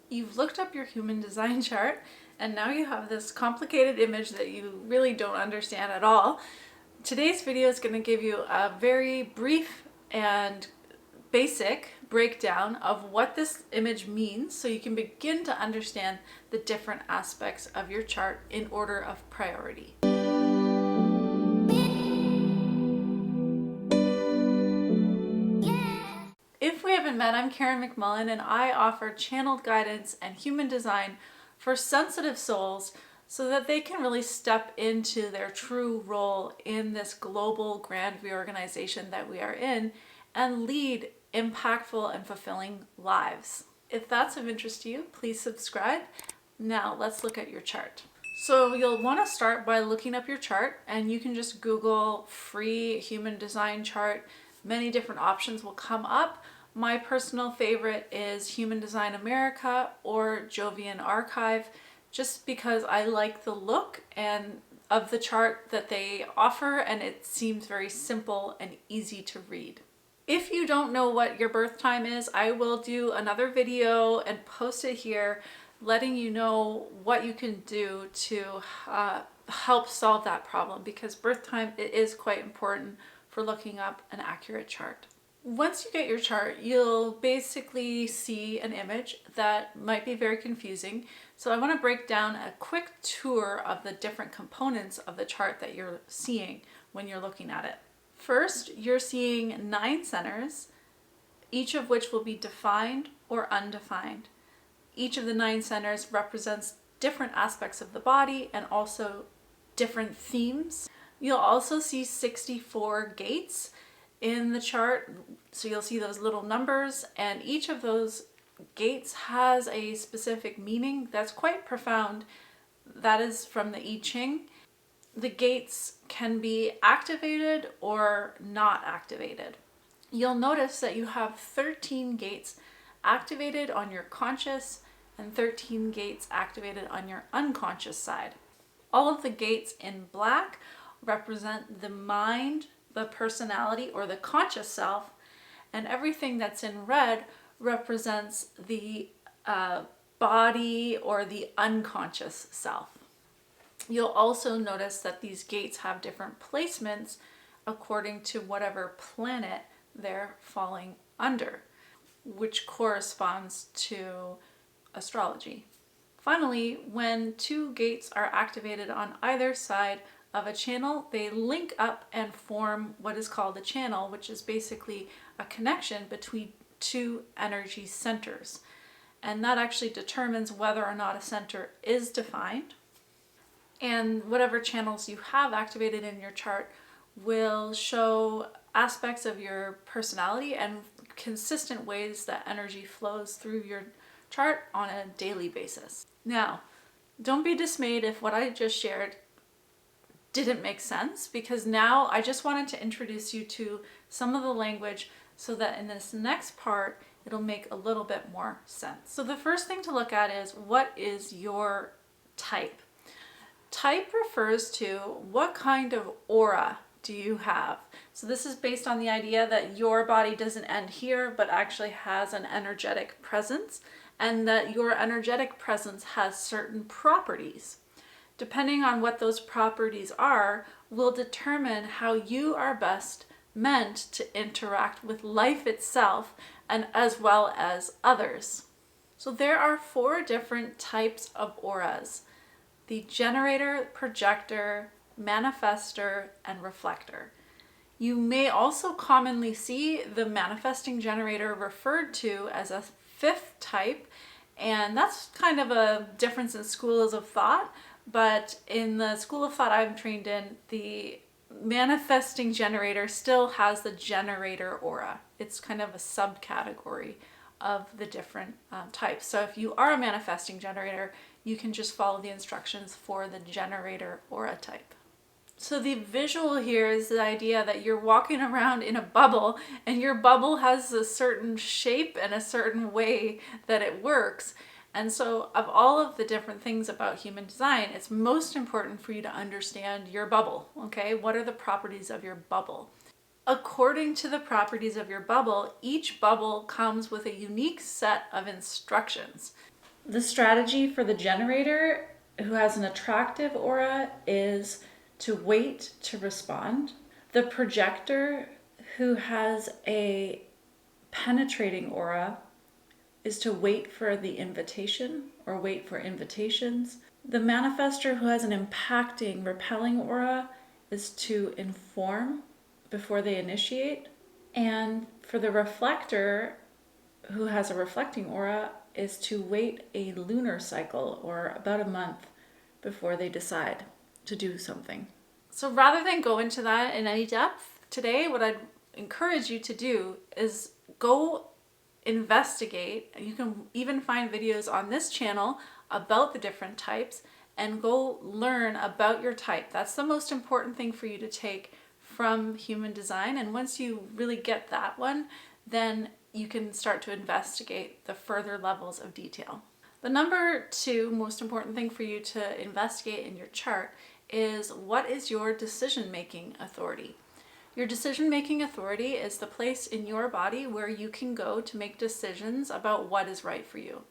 You've looked up your human design chart and now you have this complicated image that you really don't understand at all. Today's video is going to give you a very brief and basic breakdown of what this image means so you can begin to understand the different aspects of your chart in order of priority. If we haven't met, I'm Karen McMullen and I offer channeled guidance and human design for sensitive souls so that they can really step into their true role in this global grand reorganization that we are in and lead impactful and fulfilling lives. If that's of interest to you, please subscribe. Now let's look at your chart. So you'll want to start by looking up your chart, and you can just Google free human design chart. Many different options will come up. My personal favorite is Human Design America or Jovian Archive, just because I like the look and of the chart that they offer, and it seems very simple and easy to read. If you don't know what your birth time is, I will do another video and post it here letting you know what you can do to help solve that problem, because birth time is quite important for looking up an accurate chart. Once you get your chart, you'll basically see an image that might be very confusing. So I want to break down a quick tour of the different components of the chart that you're seeing when you're looking at it. First, you're seeing 9 centers, each of which will be defined or undefined. Each of the 9 centers represents different aspects of the body and also different themes. You'll also see 64 gates in the chart, so you'll see those little numbers, and each of those gates has a specific meaning that's quite profound. That is from the I Ching. The gates can be activated or not activated. You'll notice that you have 13 gates activated on your conscious and 13 gates activated on your unconscious side. All of the gates in black represent the mind, the personality, or the conscious self, and everything that's in red represents the body or the unconscious self. You'll also notice that these gates have different placements according to whatever planet they're falling under, which corresponds to astrology. Finally, when 2 gates are activated on either side of a channel, they link up and form what is called a channel, which is basically a connection between 2 energy centers. And that actually determines whether or not a center is defined. And whatever channels you have activated in your chart will show aspects of your personality and consistent ways that energy flows through your chart on a daily basis. Now, don't be dismayed if what I just shared didn't make sense, because now I just wanted to introduce you to some of the language so that in this next part it'll make a little bit more sense. So the first thing to look at is, what is your type? Type refers to what kind of aura do you have. So this is based on the idea that your body doesn't end here, but actually has an energetic presence, and that your energetic presence has certain properties. Depending on what those properties are, will determine how you are best meant to interact with life itself and as well as others. So there are 4 different types of auras: the generator, projector, manifestor, and reflector. You may also commonly see the manifesting generator referred to as a 5th type, and that's kind of a difference in schools of thought. But in the school of thought I'm trained in, the manifesting generator still has the generator aura. It's kind of a subcategory of the different types. So if you are a manifesting generator, you can just follow the instructions for the generator aura type. So the visual here is the idea that you're walking around in a bubble, and your bubble has a certain shape and a certain way that it works. And so of all of the different things about human design, it's most important for you to understand your bubble, okay? What are the properties of your bubble? According to the properties of your bubble, each bubble comes with a unique set of instructions. The strategy for the generator, who has an attractive aura, is to wait to respond. The projector, who has a penetrating aura, is to wait for the invitation or wait for invitations. The manifestor, who has an impacting, repelling aura, is to inform before they initiate. And for the reflector, who has a reflecting aura, is to wait a lunar cycle or about a month before they decide to do something. So rather than go into that in any depth today, what I'd encourage you to do is go investigate. You can even find videos on this channel about the different types and go learn about your type. That's the most important thing for you to take from human design. And once you really get that one, then you can start to investigate the further levels of detail. The number 2 most important thing for you to investigate in your chart is, what is your decision-making authority? Your decision-making authority is the place in your body where you can go to make decisions about what is right for you.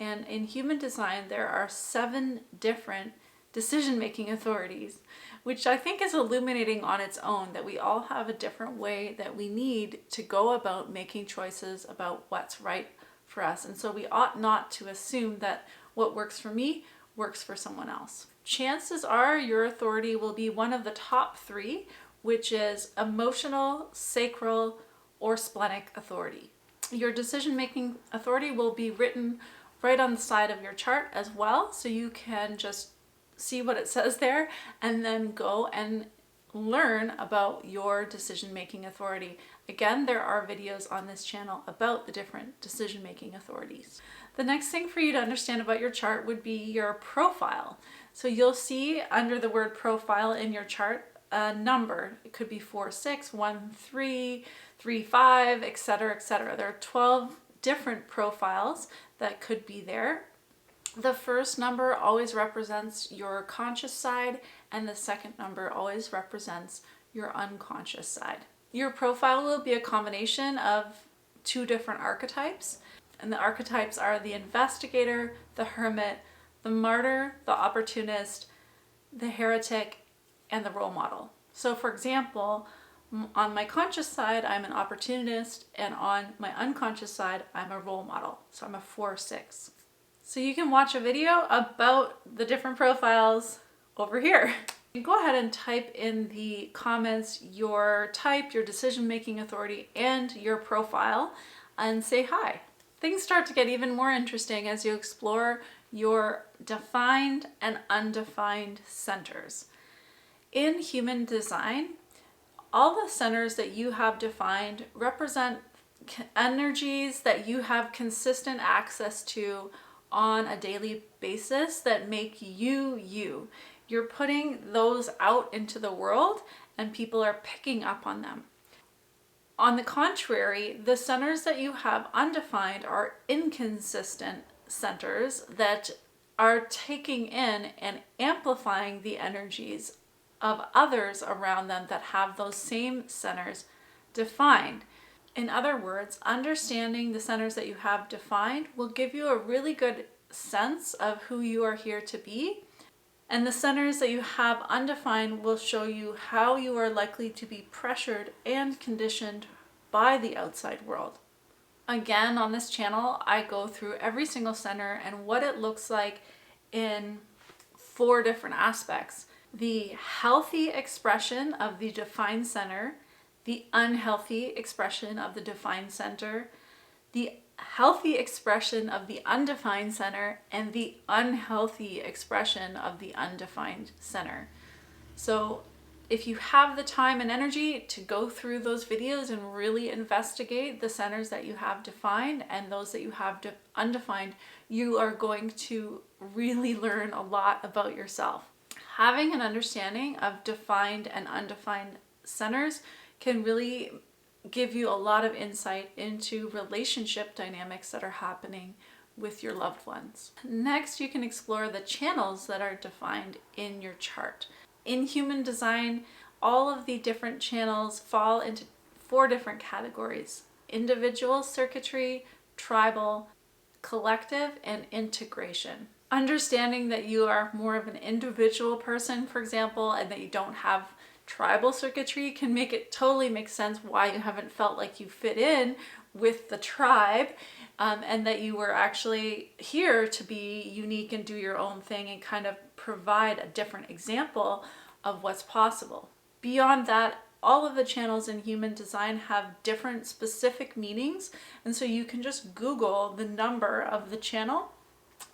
And in human design, there are 7 different decision-making authorities, which I think is illuminating on its own, that we all have a different way that we need to go about making choices about what's right for us. And so we ought not to assume that what works for me works for someone else. Chances are your authority will be one of the top 3, which is emotional, sacral, or splenic authority. Your decision-making authority will be written right on the side of your chart as well, so you can just see what it says there and then go and learn about your decision-making authority. Again, there are videos on this channel about the different decision-making authorities. The next thing for you to understand about your chart would be your profile. So you'll see under the word profile in your chart a number. It could be 4, 6, 1, 3, 3, 5, etc., etc. There are 12 different profiles that could be there. The first number always represents your conscious side, and the second number always represents your unconscious side. Your profile will be a combination of 2 different archetypes, and the archetypes are the investigator, the hermit, the martyr, the opportunist, the heretic, and the role model. So for example, on my conscious side, I'm an opportunist, and on my unconscious side, I'm a role model. So I'm a 4/6. So you can watch a video about the different profiles over here. You can go ahead and type in the comments your type, your decision-making authority, and your profile, and say hi. Things start to get even more interesting as you explore your defined and undefined centers. In human design, all the centers that you have defined represent energies that you have consistent access to on a daily basis that make you you. You're putting those out into the world and people are picking up on them. On the contrary, the centers that you have undefined are inconsistent centers that are taking in and amplifying the energies of others around them that have those same centers defined. In other words, understanding the centers that you have defined will give you a really good sense of who you are here to be. And the centers that you have undefined will show you how you are likely to be pressured and conditioned by the outside world. Again, on this channel, I go through every single center and what it looks like in 4 different aspects. The healthy expression of the defined center, the unhealthy expression of the defined center, the healthy expression of the undefined center, and the unhealthy expression of the undefined center. So if you have the time and energy to go through those videos and really investigate the centers that you have defined and those that you have undefined, you are going to really learn a lot about yourself. Having an understanding of defined and undefined centers can really give you a lot of insight into relationship dynamics that are happening with your loved ones. Next, you can explore the channels that are defined in your chart. In human design, all of the different channels fall into 4 different categories: individual circuitry, tribal, collective, and integration. Understanding that you are more of an individual person, for example, and that you don't have tribal circuitry can make it totally make sense why you haven't felt like you fit in with the tribe, and that you were actually here to be unique and do your own thing and kind of provide a different example of what's possible. Beyond that, all of the channels in human design have different specific meanings, and so you can just Google the number of the channel,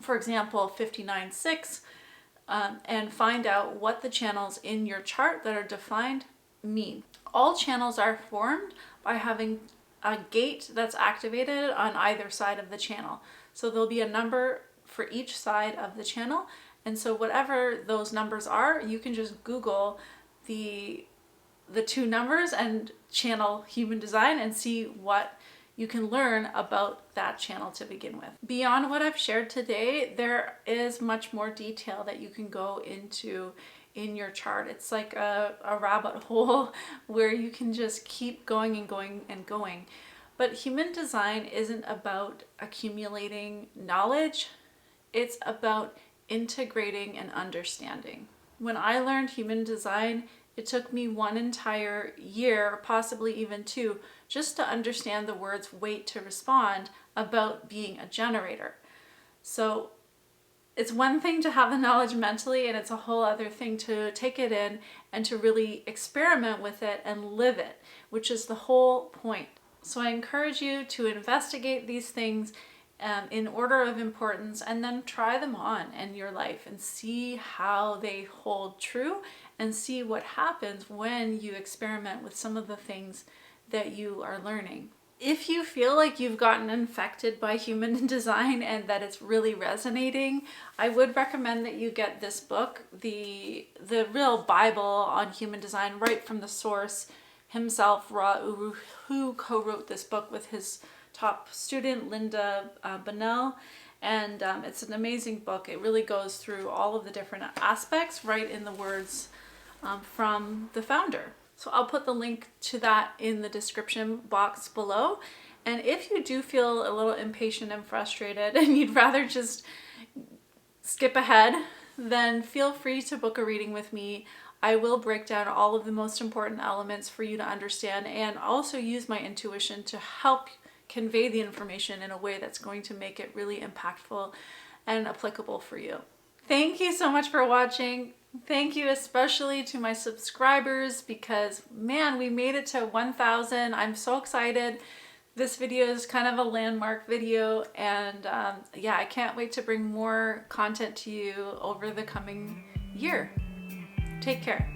for example 59.6, and find out what the channels in your chart that are defined mean. All channels are formed by having a gate that's activated on either side of the channel. So there'll be a number for each side of the channel, and so whatever those numbers are, you can just Google the two numbers and channel human design and see what you can learn about that channel to begin with. Beyond what I've shared today, there is much more detail that you can go into in your chart. It's like a rabbit hole where you can just keep going and going and going. But human design isn't about accumulating knowledge, it's about integrating and understanding. When I learned human design, it took me 1 entire year, possibly even 2, just to understand the words wait to respond about being a generator. So it's one thing to have the knowledge mentally, and it's a whole other thing to take it in and to really experiment with it and live it, which is the whole point. So I encourage you to investigate these things in order of importance, and then try them on in your life and see how they hold true, and see what happens when you experiment with some of the things that you are learning. If you feel like you've gotten infected by human design and that it's really resonating, I would recommend that you get this book, the real Bible on human design, right from the source himself, Ra Uru, who co-wrote this book with his top student, Linda Bonnell. And it's an amazing book. It really goes through all of the different aspects right in the words from the founder. So I'll put the link to that in the description box below. And if you do feel a little impatient and frustrated and you'd rather just skip ahead, then feel free to book a reading with me. I will break down all of the most important elements for you to understand, and also use my intuition to help convey the information in a way that's going to make it really impactful and applicable for you. Thank you so much for watching. Thank you especially to my subscribers, because man, we made it to 1,000. I'm so excited. This video is kind of a landmark video, and yeah, I can't wait to bring more content to you over the coming year. Take care.